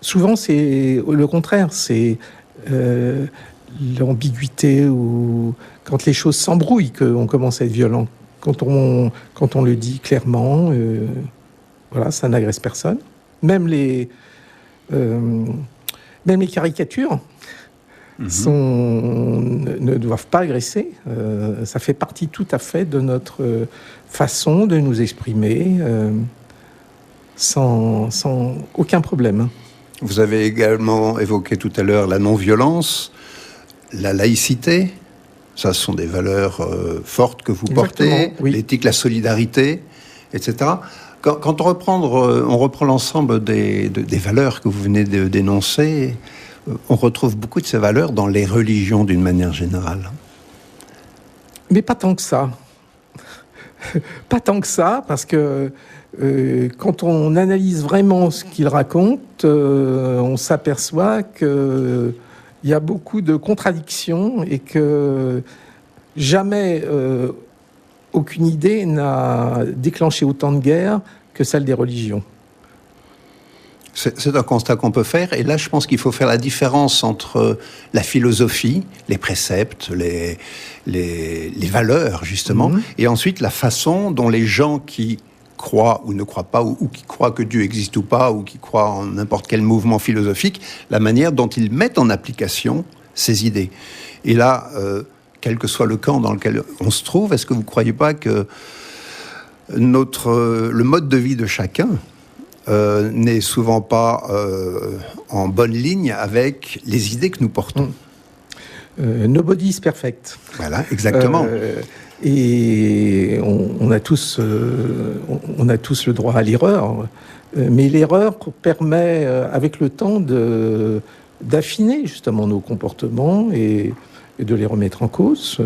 Souvent, c'est le contraire, c'est l'ambiguïté, ou quand les choses s'embrouillent qu'on commence à être violent. Quand on le dit clairement, voilà, ça n'agresse personne. Même les caricatures ne doivent pas agresser. Ça fait partie tout à fait de notre façon de nous exprimer sans aucun problème. Vous avez également évoqué tout à l'heure la non-violence, la laïcité. Ça, ce sont des valeurs fortes que vous portez, oui. L'éthique, la solidarité, etc. Quand on reprend l'ensemble des valeurs que vous venez de dénoncer, on retrouve beaucoup de ces valeurs dans les religions d'une manière générale. Mais pas tant que ça. Pas tant que ça, parce que quand on analyse vraiment ce qu'ils racontent, on s'aperçoit qu'il y a beaucoup de contradictions et que jamais aucune idée n'a déclenché autant de guerres que celle des religions. C'est un constat qu'on peut faire, et là je pense qu'il faut faire la différence entre la philosophie, les préceptes, les valeurs justement, et ensuite la façon dont les gens qui croient ou ne croient pas, ou qui croient que Dieu existe ou pas, ou qui croient en n'importe quel mouvement philosophique, la manière dont ils mettent en application ces idées. Et là, quel que soit le camp dans lequel on se trouve, est-ce que vous ne croyez pas que le mode de vie de chacun n'est souvent pas en bonne ligne avec les idées que nous portons? Nobody is perfect. Voilà, exactement. Et on a tous le droit à l'erreur, mais l'erreur permet, avec le temps, d'affiner justement nos comportements et de les remettre en cause.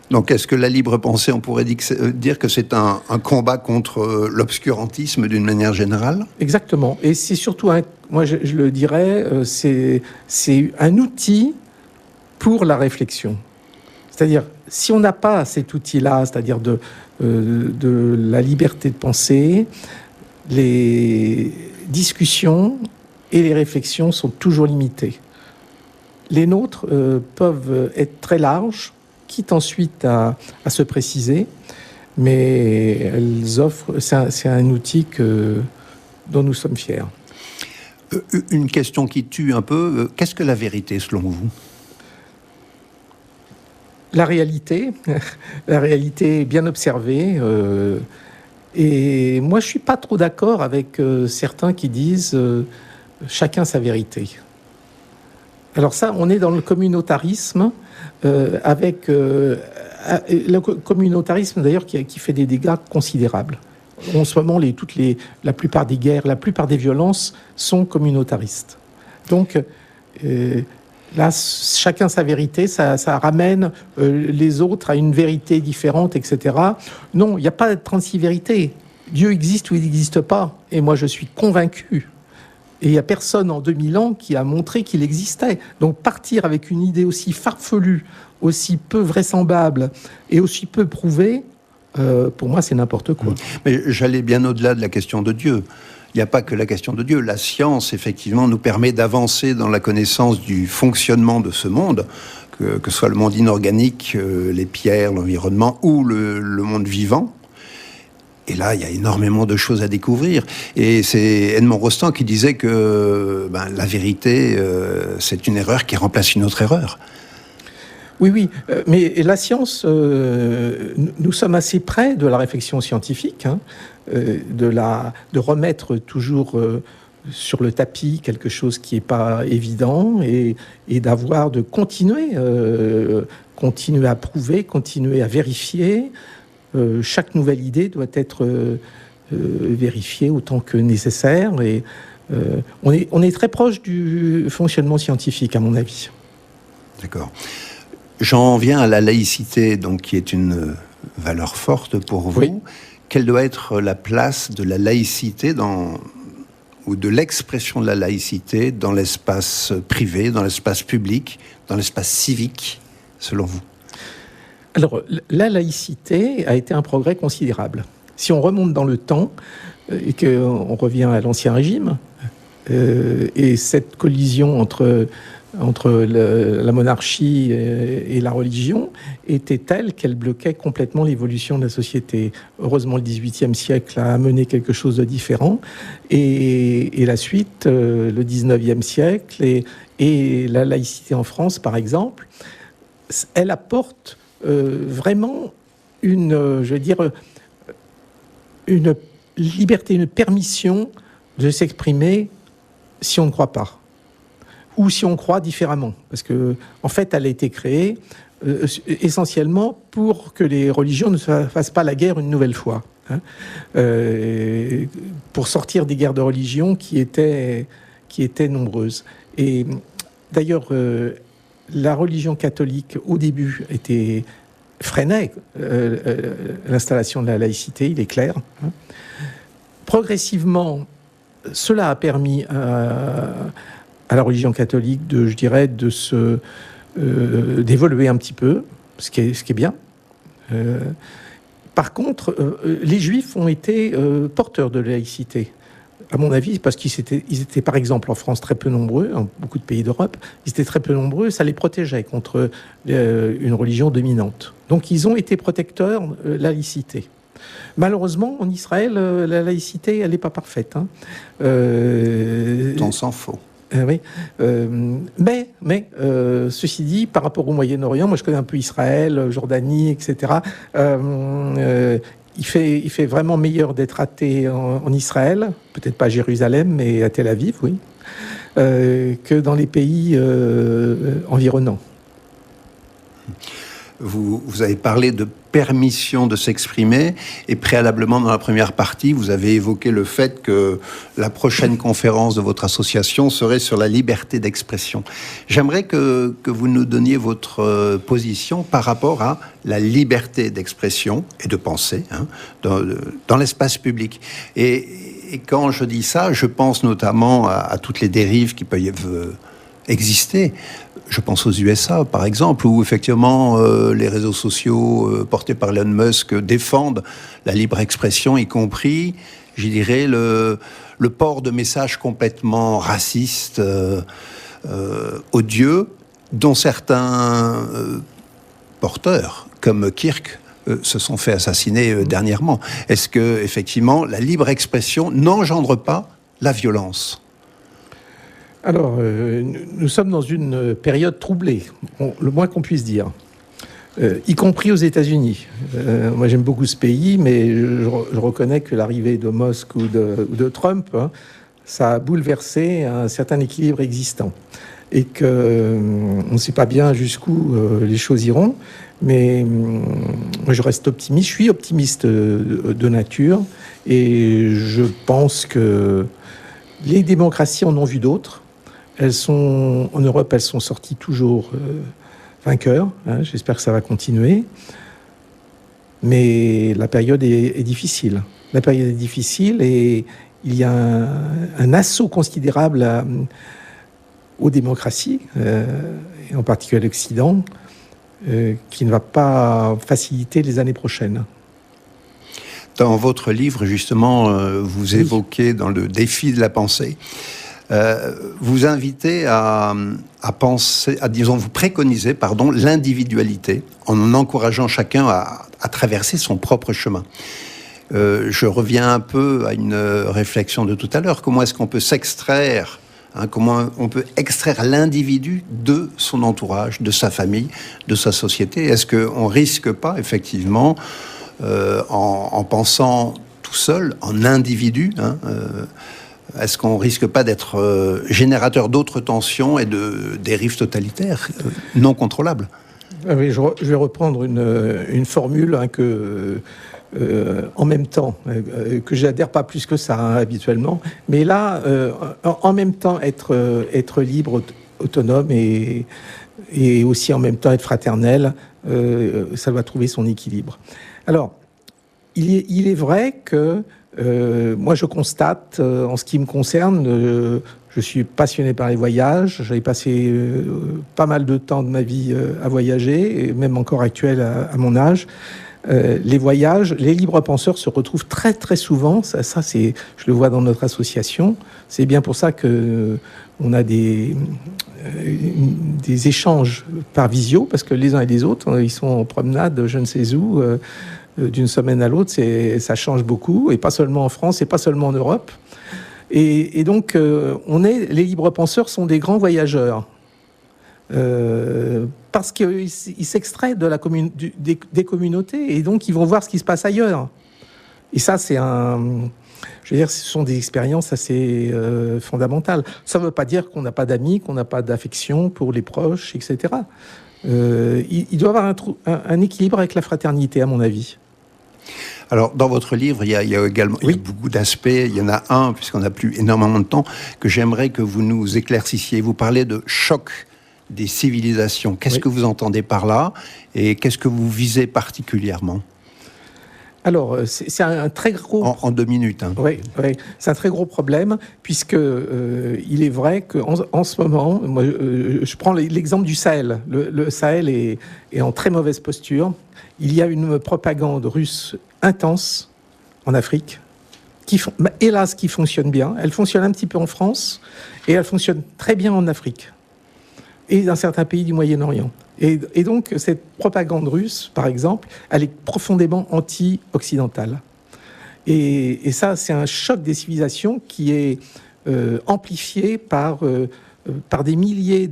Donc, est-ce que la libre pensée, on pourrait dire que c'est un combat contre l'obscurantisme d'une manière générale? Exactement. Et c'est surtout, moi je le dirais, c'est un outil pour la réflexion. C'est-à-dire, si on n'a pas cet outil-là, c'est-à-dire de la liberté de penser, les discussions et les réflexions sont toujours limitées. Les nôtres peuvent être très larges, quitte ensuite à se préciser, mais elles offrent. C'est un outil dont nous sommes fiers. Une question qui tue un peu. Qu'est-ce que la vérité, selon vous? La réalité bien observée. Et moi, je suis pas trop d'accord avec certains qui disent chacun sa vérité. Alors ça, on est dans le communautarisme, avec le communautarisme d'ailleurs qui fait des dégâts considérables. En ce moment, la plupart des guerres, la plupart des violences sont communautaristes. Donc là, chacun sa vérité, ça ramène les autres à une vérité différente, etc. Non, il n'y a pas de 36 vérités. Dieu existe ou il n'existe pas. Et moi, je suis convaincu. Et il n'y a personne en 2000 ans qui a montré qu'il existait. Donc partir avec une idée aussi farfelue, aussi peu vraisemblable et aussi peu prouvée, pour moi, c'est n'importe quoi. Mais j'allais bien au-delà de la question de Dieu. Il n'y a pas que la question de Dieu. La science, effectivement, nous permet d'avancer dans la connaissance du fonctionnement de ce monde, que ce soit le monde inorganique, les pierres, l'environnement, ou le monde vivant. Et là, il y a énormément de choses à découvrir. Et c'est Edmond Rostand qui disait que la vérité, c'est une erreur qui remplace une autre erreur. Oui, mais la science, nous sommes assez près de la réflexion scientifique, de remettre toujours sur le tapis quelque chose qui n'est pas évident et de continuer à prouver, continuer à vérifier. Chaque nouvelle idée doit être vérifiée autant que nécessaire. Et on est très proche du fonctionnement scientifique, à mon avis. D'accord. J'en viens à la laïcité, donc, qui est une valeur forte pour vous. Oui. Quelle doit être la place de la laïcité ou de l'expression de la laïcité dans l'espace privé, dans l'espace public, dans l'espace civique, selon vous? Alors, la laïcité a été un progrès considérable. Si on remonte dans le temps et qu'on revient à l'Ancien Régime, et cette collision entre la monarchie et la religion était telle qu'elle bloquait complètement l'évolution de la société. Heureusement, le XVIIIe siècle a amené quelque chose de différent, et la suite, le XIXe siècle, et la laïcité en France, par exemple, elle apporte vraiment une liberté, une permission de s'exprimer si on ne croit pas. Ou si on croit différemment, parce que en fait, elle a été créée essentiellement pour que les religions ne se fassent pas la guerre une nouvelle fois, pour sortir des guerres de religion qui étaient nombreuses. Et d'ailleurs, la religion catholique au début freinait l'installation de la laïcité, il est clair. Progressivement, cela a permis à la religion catholique d'évoluer un petit peu, ce qui est bien. Par contre, les Juifs ont été porteurs de laïcité, à mon avis, parce qu'ils étaient, par exemple, en France, très peu nombreux, en beaucoup de pays d'Europe, ils étaient très peu nombreux, ça les protégeait contre une religion dominante. Donc, ils ont été protecteurs de la laïcité. Malheureusement, en Israël, la laïcité, elle n'est pas parfaite. On s'en faut. Oui, mais ceci dit, par rapport au Moyen-Orient, moi je connais un peu Israël, Jordanie, etc. Il fait vraiment meilleur d'être athée en Israël, peut-être pas à Jérusalem, mais à Tel Aviv, oui, que dans les pays environnants. Vous avez parlé de permission de s'exprimer, et préalablement dans la première partie, vous avez évoqué le fait que la prochaine conférence de votre association serait sur la liberté d'expression. J'aimerais que vous nous donniez votre position par rapport à la liberté d'expression et de pensée dans l'espace public. Et quand je dis ça, je pense notamment à toutes les dérives qui peuvent exister. Je pense aux USA, par exemple, où effectivement les réseaux sociaux portés par Elon Musk défendent la libre expression, y compris, je dirais, le port de messages complètement racistes, odieux, dont certains porteurs, comme Kirk, se sont fait assassiner dernièrement. Est-ce que, effectivement, la libre expression n'engendre pas la violence ? Alors, nous sommes dans une période troublée, le moins qu'on puisse dire, y compris aux États-Unis. Moi, j'aime beaucoup ce pays, mais je reconnais que l'arrivée de Musk ou de Trump, ça a bouleversé un certain équilibre existant. Et qu'on ne sait pas bien jusqu'où les choses iront, mais moi, je reste optimiste. Je suis optimiste de nature, et je pense que les démocraties en ont vu d'autres. En Europe, elles sont sorties toujours vainqueurs. J'espère que ça va continuer. Mais la période est difficile. La période est difficile, et il y a un assaut considérable aux démocraties, et en particulier à l'Occident, qui ne va pas faciliter les années prochaines. Dans votre livre, justement, vous évoquez dans le défi de la pensée, vous invitez à penser, vous préconisez, l'individualité en encourageant chacun à traverser son propre chemin. Je reviens un peu à une réflexion de tout à l'heure. Comment est-ce qu'on peut s'extraire, comment on peut extraire l'individu de son entourage, de sa famille, de sa société? Est-ce qu'on risque pas, effectivement, en pensant tout seul, en individu, Est-ce qu'on risque pas d'être générateur d'autres tensions et de dérives totalitaires non contrôlables? Oui, je vais reprendre une formule en même temps, que j'adhère pas plus que ça habituellement, mais là, en même temps, être libre, autonome et aussi en même temps être fraternel, ça doit trouver son équilibre. Alors, il est vrai que moi je constate, en ce qui me concerne, je suis passionné par les voyages. J'avais passé pas mal de temps de ma vie à voyager, et même encore actuel à mon âge. Les voyages, les libres penseurs se retrouvent très très souvent. Ça c'est, je le vois dans notre association. C'est bien pour ça que on a des échanges par visio, parce que les uns et les autres, ils sont en promenade, je ne sais où, d'une semaine à l'autre. Ça change beaucoup, et pas seulement en France, et pas seulement en Europe. Et donc, les libres penseurs sont des grands voyageurs. Parce qu'ils s'extraient de des communautés, et donc ils vont voir ce qui se passe ailleurs. Et ça, je veux dire, ce sont des expériences assez fondamentales. Ça ne veut pas dire qu'on n'a pas d'amis, qu'on n'a pas d'affection pour les proches, etc. Il doit y avoir un équilibre avec la fraternité, à mon avis. Alors, dans votre livre, il y a également il y a beaucoup d'aspects. Il y en a un, puisqu'on n'a plus énormément de temps, que j'aimerais que vous nous éclaircissiez. Vous parlez de choc des civilisations. Qu'est-ce que vous entendez par là, et qu'est-ce que vous visez particulièrement? Alors, c'est un très gros... En 2 minutes. Hein. Oui, c'est un très gros problème, puisque il est vrai qu'en ce moment, moi, je prends l'exemple du Sahel. Le Sahel est en très mauvaise posture. Il y a une propagande russe intense en Afrique, hélas, qui fonctionne bien. Elle fonctionne un petit peu en France, et elle fonctionne très bien en Afrique, et dans certains pays du Moyen-Orient. Et donc, cette propagande russe, par exemple, elle est profondément anti-occidentale. Et ça, c'est un choc des civilisations qui est amplifié par des milliers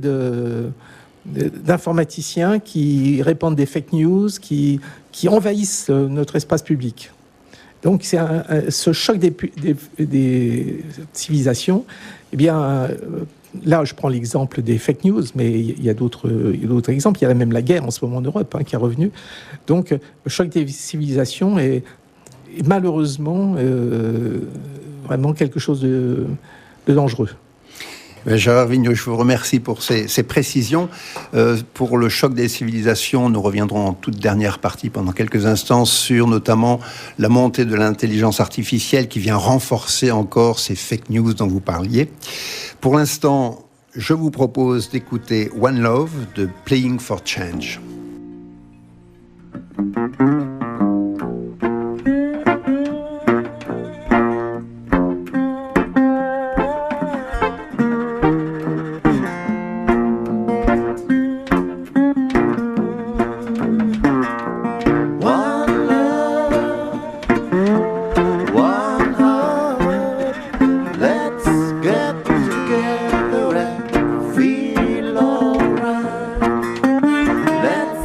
d'informaticiens qui répandent des fake news, qui envahissent notre espace public. Donc, c'est ce choc des civilisations, eh bien... Là, je prends l'exemple des fake news, mais il y a d'autres exemples. Il y a même la guerre en ce moment en Europe qui est revenue. Donc, le choc des civilisations est malheureusement vraiment quelque chose de dangereux. Gérard Vigneault, je vous remercie pour ces précisions. Pour le choc des civilisations, nous reviendrons en toute dernière partie pendant quelques instants sur notamment la montée de l'intelligence artificielle qui vient renforcer encore ces fake news dont vous parliez. Pour l'instant, je vous propose d'écouter One Love de Playing for Change. Let's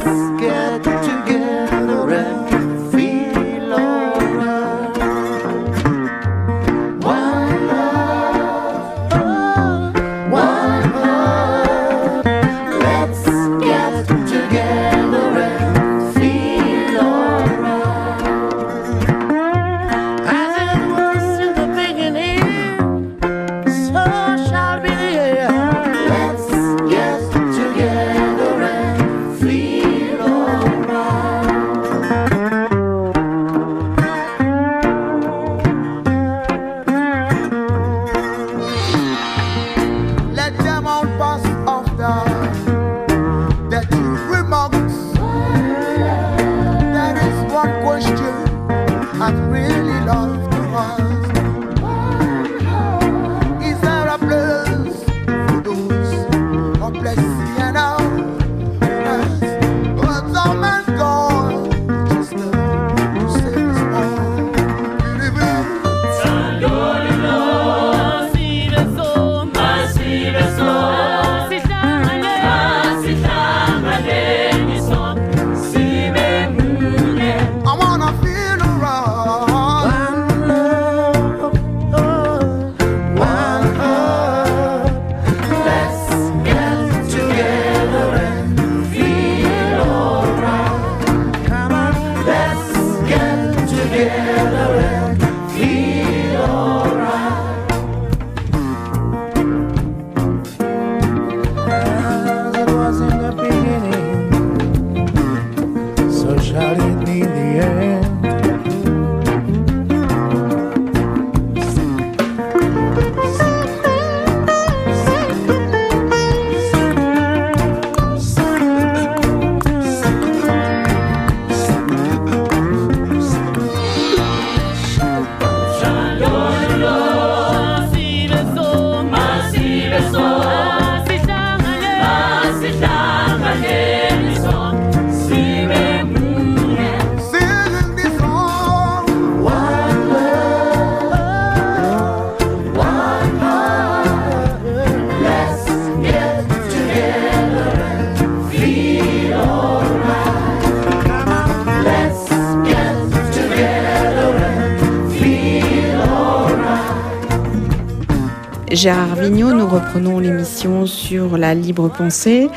Gérard Vignot, nous reprenons l'émission sur la libre pensée.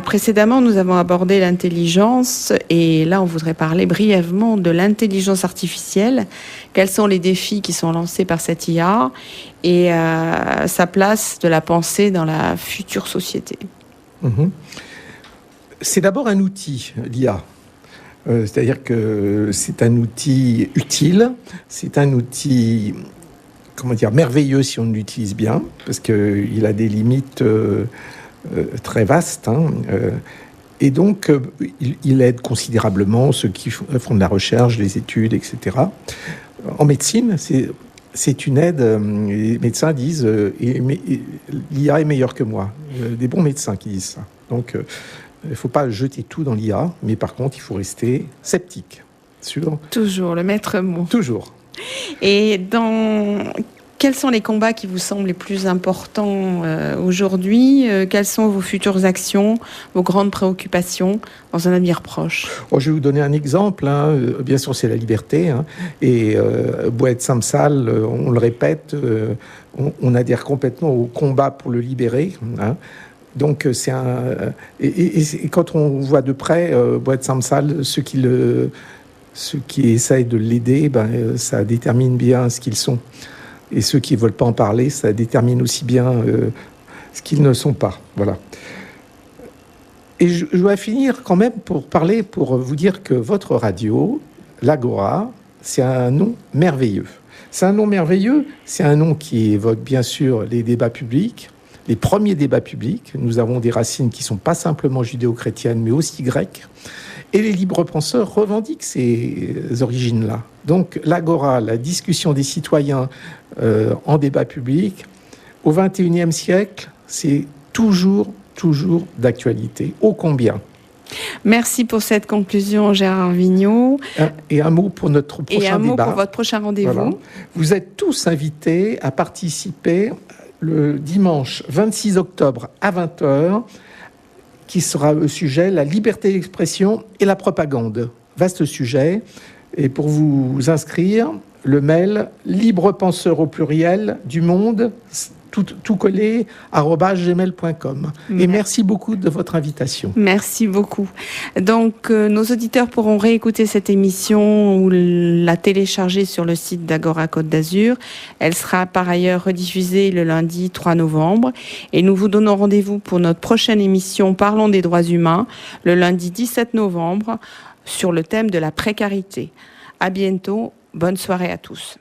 Précédemment, nous avons abordé l'intelligence et là, on voudrait parler brièvement de l'intelligence artificielle. Quels sont les défis qui sont lancés par cette IA et sa place de la pensée dans la future société? C'est d'abord un outil, l'IA. C'est-à-dire que c'est un outil utile, c'est un outil merveilleux si on l'utilise bien, parce qu'il a des limites très vastes. Et donc, il aide considérablement ceux qui font de la recherche, des études, etc. En médecine, c'est une aide. Les médecins disent l'IA est meilleure que moi. Des bons médecins qui disent ça. Donc, il ne faut pas jeter tout dans l'IA, mais par contre, il faut rester sceptique. Toujours, le maître mot. Toujours. Et quels sont les combats qui vous semblent les plus importants aujourd'hui? Quelles sont vos futures actions, vos grandes préoccupations dans un avenir proche? Je vais vous donner un exemple. Bien sûr, c'est la liberté. Et Bouaid Samsal, on le répète, on adhère complètement au combat pour le libérer. Donc, et quand on voit de près Bouaid Samsal, ceux qui essayent de l'aider, ça détermine bien ce qu'ils sont. Et ceux qui ne veulent pas en parler, ça détermine aussi bien ce qu'ils ne sont pas. Voilà. Et je dois finir quand même pour vous dire que votre radio, l'Agora, c'est un nom merveilleux. C'est un nom merveilleux, c'est un nom qui évoque bien sûr les débats publics, les premiers débats publics. Nous avons des racines qui ne sont pas simplement judéo-chrétiennes, mais aussi grecques. Et les libres penseurs revendiquent ces origines-là. Donc l'Agora, la discussion des citoyens en débat public, au XXIe siècle, c'est toujours d'actualité. Ô combien. Merci pour cette conclusion, Gérard Vignot. Et un mot pour notre prochain débat. Et un mot pour votre prochain rendez-vous. Voilà. Vous êtes tous invités à participer le dimanche 26 octobre à 20h, qui sera le sujet, la liberté d'expression et la propagande. Vaste sujet. Et pour vous inscrire, le mail librepenseur au pluriel du monde, tout collé, @gmail.com. Et merci beaucoup de votre invitation. Merci beaucoup. Donc, nos auditeurs pourront réécouter cette émission ou la télécharger sur le site d'Agora Côte d'Azur. Elle sera par ailleurs rediffusée le lundi 3 novembre. Et nous vous donnons rendez-vous pour notre prochaine émission Parlons des droits humains, le lundi 17 novembre, sur le thème de la précarité. À bientôt. Bonne soirée à tous.